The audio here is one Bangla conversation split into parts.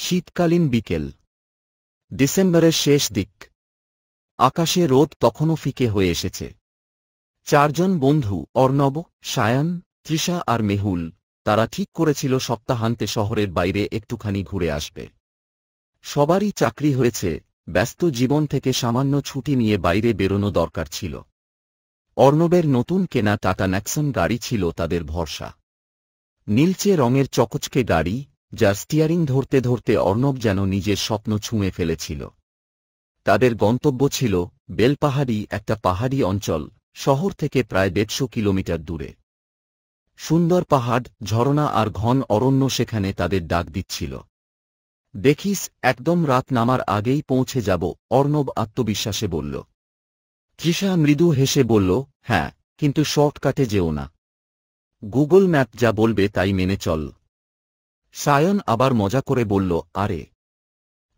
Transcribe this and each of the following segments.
শীতকালীন বিকেল, ডিসেম্বরের শেষ দিক। আকাশে রোদ তখনও ফিকে হয়ে এসেছে। চারজন বন্ধু অর্ণব, সায়ন, তৃষা আর মেহুল, তারা ঠিক করেছিল সপ্তাহান্তে শহরের বাইরে একটুখানি ঘুরে আসবে। সবারই চাকরি হয়েছে, ব্যস্ত জীবন থেকে সামান্য ছুটি নিয়ে বাইরে বেরোনো দরকার ছিল। অর্ণবের নতুন কেনা টাটা ন্যাক্সন গাড়ি ছিল তাদের ভরসা। নীলচে রঙের চকচকে গাড়ি, যার স্টিয়ারিং ধরতে ধরতে অর্ণব যেন নিজের স্বপ্ন ছুঁয়ে ফেলেছিল। তাদের গন্তব্য ছিল বেলপাহাড়ি, একটা পাহাড়ি অঞ্চল, শহর থেকে প্রায় 150 কিলোমিটার দূরে। সুন্দর পাহাড়, ঝরনা আর ঘন অরণ্য সেখানে তাদের ডাক দিচ্ছিল। দেখিস, একদম রাত নামার আগেই পৌঁছে যাব, অর্ণব আত্মবিশ্বাসে বলল। তৃষা মৃদু হেসে বলল, হ্যাঁ, কিন্তু শর্টকাটে যেও না। গুগল ম্যাপ যা বলবে তাই মেনে চল। সায়ন আবার মজা করে বলল, আরে,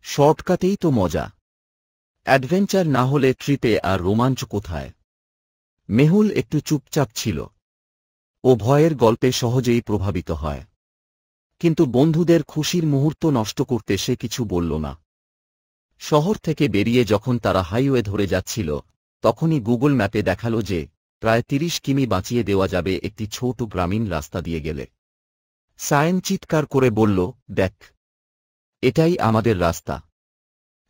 শর্টকাটেই তো মজা। অ্যাডভেঞ্চার না হলে ট্রিপে আর রোমাঞ্চ কোথায়? মেহুল একটু চুপচাপ ছিল। ও ভয়ের গল্পে সহজেই প্রভাবিত হয়, কিন্তু বন্ধুদের খুশির মুহূর্ত নষ্ট করতে সে কিছু বলল না। শহর থেকে বেরিয়ে যখন তারা হাইওয়ে ধরে যাচ্ছিল, তখনই গুগল ম্যাপে দেখালো যে প্রায় 30 কিমি বাঁচিয়ে দেওয়া যাবে একটি ছোট গ্রামীণ রাস্তা দিয়ে গেলে। সায়েন চিৎকার করে বলল, দেখ, এটাই আমাদের রাস্তা,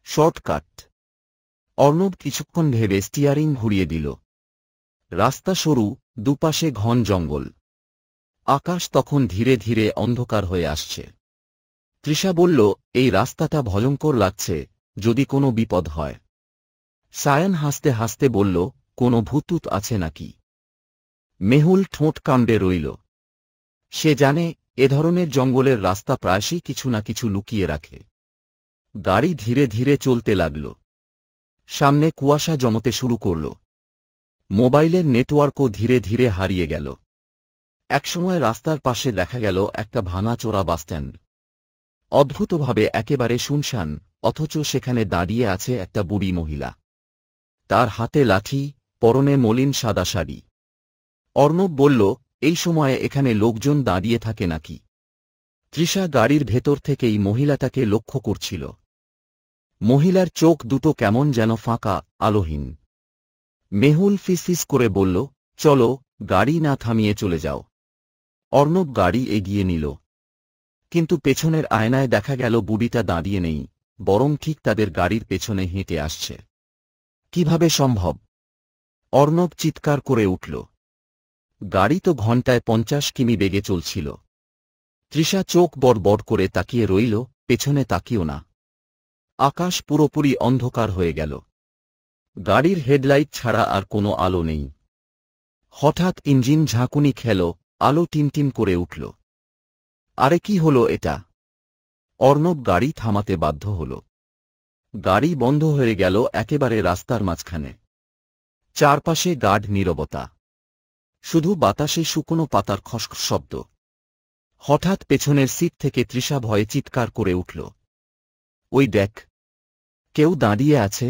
শর্টকাট। অর্ণব কিছুক্ষণ ভেবে স্টিয়ারিং ঘুরিয়ে দিল। রাস্তা সরু, দুপাশে ঘন জঙ্গল। আকাশ তখন ধীরে ধীরে অন্ধকার হয়ে আসছে। তৃষা বলল, এই রাস্তাটা ভয়ঙ্কর লাগছে, যদি কোনো বিপদ হয়। সায়ন হাসতে হাসতে বলল, কোনো ভূতুত আছে নাকি? মেহুল ঠোঁট কামড়ে রইল। সে জানে, এ ধরনের জঙ্গলের রাস্তা প্রায়শই কিছু না কিছু লুকিয়ে রাখে। গাড়ি ধীরে ধীরে চলতে লাগল। সামনে কুয়াশা জমতে শুরু করল। মোবাইলের নেটওয়ার্কও ধীরে ধীরে হারিয়ে গেল। একসময় রাস্তার পাশে দেখা গেল একটা ভাঙাচোরা বাসস্ট্যান্ড। অদ্ভুতভাবে একেবারে শুনশান, অথচ সেখানে দাঁড়িয়ে আছে একটা বুড়ি মহিলা। তার হাতে লাঠি, পরনে মলিন সাদা শাড়ি। অর্ণব বলল, এই সময়ে এখানে লোকজন দাঁড়িয়ে থাকে নাকি? তৃষা গাড়ির ভেতর থেকেই মহিলাটাকে লক্ষ্য করছিল। মহিলার চোখ দুটো কেমন যেন ফাঁকা, আলোহীন। মেহুল ফিসফিস করে বলল, চলো, গাড়ি না থামিয়ে চলে যাও। অর্ণব গাড়ি এগিয়ে নিল। কিন্তু পেছনের আয়নায় দেখা গেল বুড়িটা দাঁড়িয়ে নেই, বরং ঠিক তাদের গাড়ির পেছনে হেঁটে আসছে। কিভাবে সম্ভব? অর্ণব চিৎকার করে উঠল। গাড়ি তো ঘণ্টায় 50 কিমি বেগে চলছিল। তৃষা চোখ বড় বড় করে তাকিয়ে রইল, পেছনে তাকিও না। আকাশ পুরোপুরি অন্ধকার হয়ে গেল। গাড়ির হেডলাইট ছাড়া আর কোনো আলো নেই। হঠাৎ ইঞ্জিন ঝাঁকুনি খেল, আলো টিমটিম করে উঠল। আরে কি হলো এটা? অর্ণব গাড়ি থামাতে বাধ্য হল। গাড়ি বন্ধ হয়ে গেল একেবারে রাস্তার মাঝখানে। চারপাশে গাঢ় নীরবতা। শুধু বাতাসে শুকনো পাতার খসখস শব্দ। হঠাৎ পেছনের সিট থেকে তৃষা ভয়ে চিৎকার করে উঠল। ওই দেখ, কেউ দাঁড়িয়ে আছে।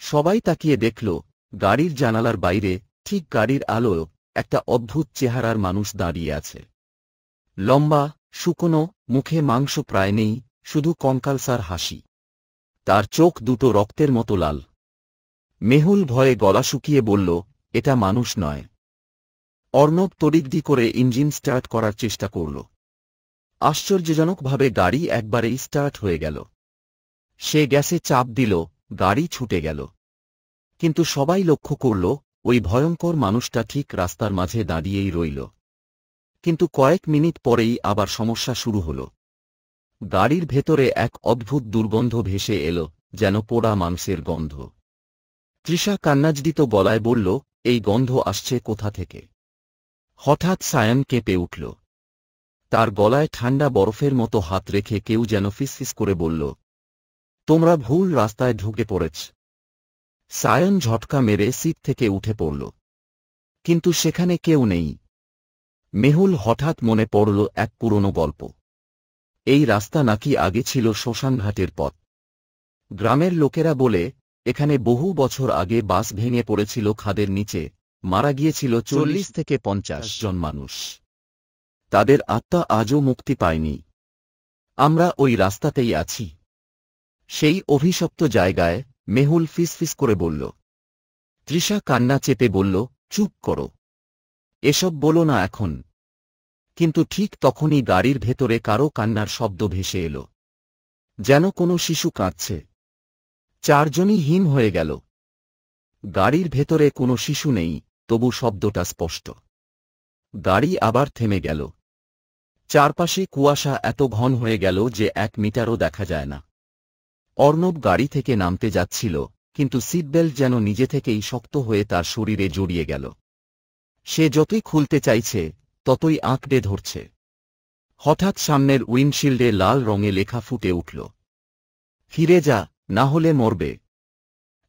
সবাই তাকিয়ে দেখল, গাড়ির জানালার বাইরে, ঠিক গাড়ির আলো, একটা অদ্ভুত চেহারার মানুষ দাঁড়িয়ে আছে। লম্বা, শুকনো, মুখে মাংস প্রায় নেই, শুধু কঙ্কালসার হাসি। তার চোখ দুটো রক্তের মতো লাল। মেহুল ভয়ে গলা শুকিয়ে বলল, এটা মানুষ নয়। অর্ণব তড়িঘড়ি করে ইঞ্জিন স্টার্ট করার চেষ্টা করল। আশ্চর্যজনকভাবে গাড়ি একবারেই স্টার্ট হয়ে গেল। সে গ্যাসে চাপ দিল, গাড়ি ছুটে গেল। কিন্তু সবাই লক্ষ্য করল, ওই ভয়ঙ্কর মানুষটা ঠিক রাস্তার মাঝে দাঁড়িয়েই রইল। কিন্তু কয়েক মিনিট পরেই আবার সমস্যা শুরু হল। গাড়ির ভেতরে এক অদ্ভুত দুর্গন্ধ ভেসে এল, যেন পোড়া মাংসের গন্ধ। তৃষা কান্নাজড়িত গলায় বলল, এই গন্ধ আসছে কোথা থেকে? হঠাৎ সায়ন কেঁপে উঠল। তার গলায় ঠান্ডা বরফের মতো হাত রেখে কেউ যেন ফিসফিস করে বলল, তোমরা ভুল রাস্তায় ঢুকে পড়েছ। সায়ন ঝটকা মেরে সিট থেকে উঠে পড়ল। কিন্তু সেখানে কেউ নেই। মেহুল হঠাৎ মনে পড়ল এক পুরনো গল্প। এই রাস্তা নাকি আগে ছিল শ্মশানঘাটের পথ। গ্রামের লোকেরা বলে, এখানে বহু বছর আগে বাস ভেঙে পড়েছিল খাদের নিচে, মারা গিয়েছিল 40 থেকে 50 জন মানুষ। তাদের আত্মা আজও মুক্তি পায়নি। আমরা ওই রাস্তাতেই আছি। সেই অভিশপ্ত জায়গায়, মেহুল ফিসফিস করে বলল। তৃষা কান্না চেপে বলল, চুপ করো, এসব বলো না এখন। কিন্তু ঠিক তখনই গাড়ির ভেতরে কারো কান্নার শব্দ ভেসে এল, যেন কোনো শিশু কাঁদছে। চারজনই হিম হয়ে গেল। গাড়ির ভেতরে কোনো শিশু নেই, তবু শব্দটা স্পষ্ট। গাড়ি আবার থেমে গেল। চারপাশে কুয়াশা এত ঘন হয়ে গেল যে 1 মিটারও দেখা যায় না। অর্ণব গাড়ি থেকে নামতে যাচ্ছিল, কিন্তু সিটবেল্ট যেন নিজে থেকেই শক্ত হয়ে তার শরীরে জড়িয়ে গেল। সে যতই খুলতে চাইছে, ততই আঁকড়ে ধরছে। হঠাৎ সামনের উইন্ডশিল্ডে লাল রঙে লেখা ফুটে উঠল, ফিরে যা, না হলে মরবে।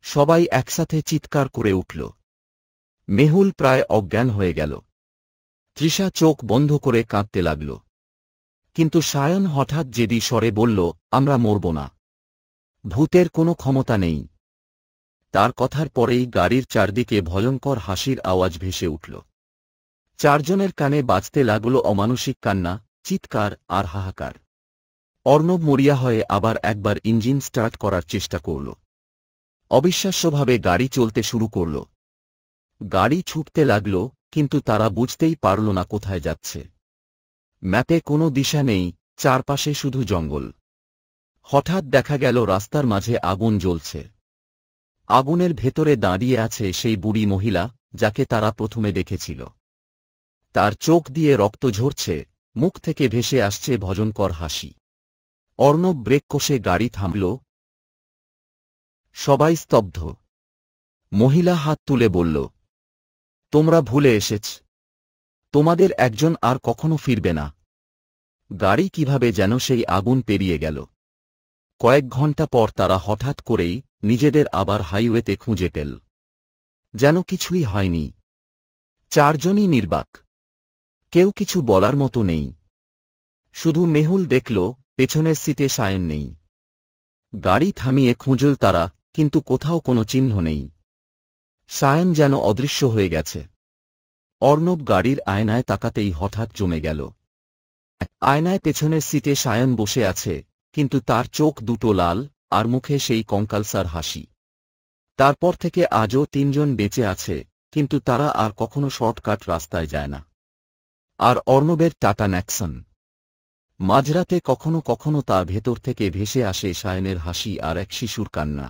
সবাই একসাথে চিৎকার করে উঠল। মেহুল প্রায় অজ্ঞান হয়ে গেল। তৃষা চোখ বন্ধ করে কাঁদতে লাগল। কিন্তু সায়ন হঠাৎ জেদি স্বরে বলল, আমরা মরব না। ভূতের কোনো ক্ষমতা নেই। তার কথার পরেই গাড়ির চারদিকে ভয়ঙ্কর হাসির আওয়াজ ভেসে উঠল। চারজনের কানে বাজতে লাগল অমানুষিক কান্না, চিৎকার আর হাহাকার। অর্ণব মরিয়া হয়ে আবার একবার ইঞ্জিন স্টার্ট করার চেষ্টা করল। অবিশ্বাস্যভাবে গাড়ি চলতে শুরু করল। গাড়ি ছুটতে লাগল, কিন্তু তারা বুঝতেই পারল না কোথায় যাচ্ছে। ম্যাপে কোনো দিশা নেই, চারপাশে শুধু জঙ্গল। হঠাৎ দেখা গেল রাস্তার মাঝে আগুন জ্বলছে। আগুনের ভেতরে দাঁড়িয়ে আছে সেই বুড়ি মহিলা, যাকে তারা প্রথমে দেখেছিল। তার চোখ দিয়ে রক্ত ঝরছে, মুখ থেকে ভেসে আসছে ভয়ঙ্কর হাসি। অর্ণব ব্রেক কষে গাড়ি থামল। সবাই স্তব্ধ। মহিলা হাত তুলে বলল, তোমরা ভুলে এসেছ। তোমাদের একজন আর কখনো ফিরবে না। গাড়ি কিভাবে যেন সেই আগুন পেরিয়ে গেল। কয়েক ঘন্টা পর তারা হঠাৎ করেই নিজেদের আবার হাইওয়েতে খুঁজে পেল। যেন কিছুই হয়নি। চারজনই নির্বাক। কেউ কিছু বলার মতো নেই। শুধু মেহুল দেখল, পেছনের সিটে সায়ন নেই। গাড়ি থামিয়ে খুঁজল তারা, কিন্তু কোথাও কোনো চিহ্ন নেই। সায়ন যেন অদৃশ্য হয়ে গেছে। অর্ণব গাড়ির আয়নায় তাকাতেই হঠাৎ জমে গেল। আয়নায় পেছনের সিটে সায়ন বসে আছে, কিন্তু তার চোখ দুটো লাল, আর মুখে সেই কঙ্কালসার হাসি। তারপর থেকে আজও 3 জন বেঁচে আছে, কিন্তু তারা আর কখনো শর্টকাট রাস্তায় যায় না। আর অর্ণবের টাটা ন্যাক্সন। মাঝরাতে কখনো কখনো তার ভেতর থেকে ভেসে আসে সায়নের হাসি আর এক শিশুর কান্না।